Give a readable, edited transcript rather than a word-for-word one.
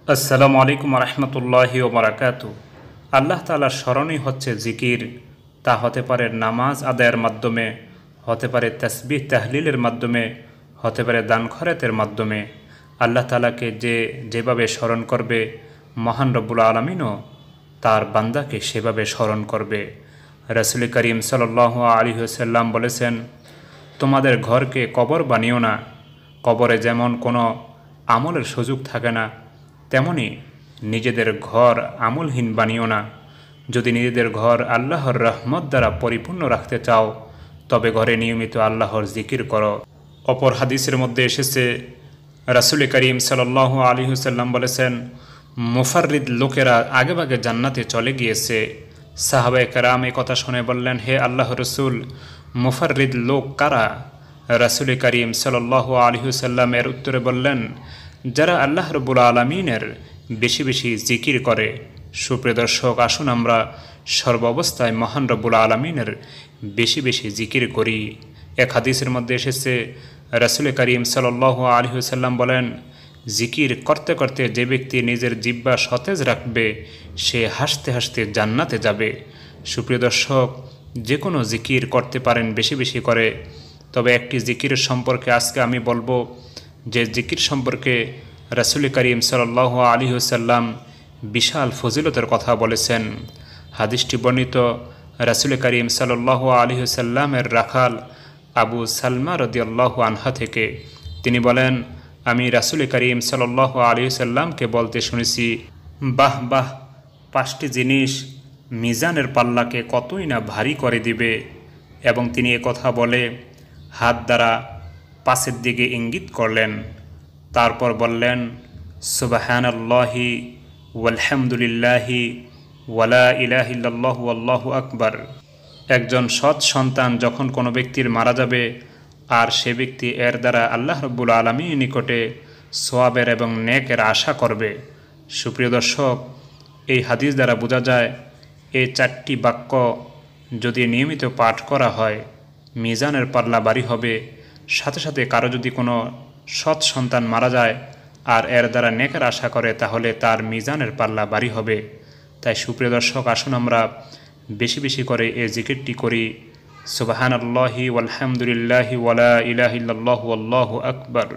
আসসালামু আলাইকুম রহমতুল্লাহি ওবরাকাতু। আল্লাহ তাআলার স্মরণই হচ্ছে জিকির। তা হতে পারে নামাজ আদায়ের মাধ্যমে, হতে পারে তাসবিহ তাহলিলের মাধ্যমে, হতে পারে দান খয়রাতের মাধ্যমে। আল্লাহ তাআলাকে যেভাবে স্মরণ করবে, মহান রব্বুল আলামিনও তার বান্দাকে সেভাবে স্মরণ করবে। রাসূল করিম সাল্লাল্লাহু আলাইহি ওয়াসাল্লাম বলেছেন, তোমাদের ঘরকে কবর বানিও না। কবরে যেমন কোনো আমলের সুযোগ থাকে না, তেমনি নিজেদের ঘর আমলহীন বানিও না। যদি নিজেদের ঘর আল্লাহর রহমত দ্বারা পরিপূর্ণ রাখতে চাও, তবে ঘরে নিয়মিত আল্লাহর জিকির করো। অপর হাদিসের মধ্যে এসেছে, রাসূল করিম সাল্লাল্লাহু আলাইহি ওয়াসাল্লাম বলেছেন, মুফাররিদ লোকেরা আগেভাগে জান্নাতে চলে গিয়েছে। সাহাবায়ে কেরাম এই কথা শুনে বললেন, হে আল্লাহর রাসূল, মুফাররিদ লোক কারা? রাসূল করিম সাল্লাল্লাহু আলাইহি ওয়াসাল্লাম এর উত্তরে বললেন, যারা আল্লাহ রাব্বুল আলামিনের বেশি বেশি জিকির করে। সুপ্রিয় দর্শক, আসুন আমরা সর্বাবস্থায় মহান রব্বুল আলামিনের বেশি বেশি জিকির করি। এক হাদিসের মধ্যে এসেছে, রাসূল করিম সাল্লাল্লাহু আলাইহি ওয়াসাল্লাম বলেন, জিকির করতে করতে যে ব্যক্তি নিজের জিহ্বা সতেজ রাখবে, সে হাসতে হাসতে জান্নাতে যাবে। সুপ্রিয় দর্শক, যে কোনো জিকির করতে পারেন বেশি বেশি করে। তবে একটি জিকিরের সম্পর্কে আজকে আমি বলবো, যে জিকির সম্পর্কে রাসূল করিম সাল্লাল্লাহু আলাইহি ওয়াসাল্লাম বিশাল ফজিলতের কথা বলেছেন। হাদিসটি বর্ণিত রাসূল করিম সাল্লাল্লাহু আলাইহি ওয়াসাল্লামের রাখাল আবু সালমা রাদিয়াল্লাহু আনহা থেকে। তিনি বলেন, আমি রাসূল করিম সাল্লাল্লাহু আলাইহি ওয়াসাল্লামকে বলতে শুনেছি, বাহ বাহ, 5টি জিনিস মিজানের পাল্লাকে কতই না ভারী করে দিবে। এবং তিনি কথা বলে হাত দ্বারা পাশের দিকে ইঙ্গিত করলেন। তারপর বললেন, সুবহানাল্লাহি ওয়ালহামদুলিল্লাহি ওয়ালা ইলাহা ইল্লাল্লাহু আল্লাহু আকবার। একজন সৎ সন্তান যখন কোনো ব্যক্তির মারা যাবে, আর সে ব্যক্তি এর দ্বারা আল্লাহ রাব্বুল আলামিনের নিকটে সওয়াবের এবং নেকের আশা করবে। সুপ্রিয় দর্শক, এই হাদিস দ্বারা বোঝা যায়, এই 4টি বাক্য যদি নিয়মিত পাঠ করা হয়, মিজানের পাল্লা ভারী হবে। সাথে সাথে কারো যদি কোনো সৎ সন্তান মারা যায় আর এর দ্বারা নেকের আশা করে, তাহলে তার মিজানের পাল্লা ভারী হবে। তাই সুপ্রিয় দর্শক, আসুন আমরা বেশি বেশি করে এই জিকিরটি করি। সুবহানাল্লাহি ওয়ালহামদুলিল্লাহি ওয়ালা ইলাহা ইল্লাল্লাহু আল্লাহু আকবার।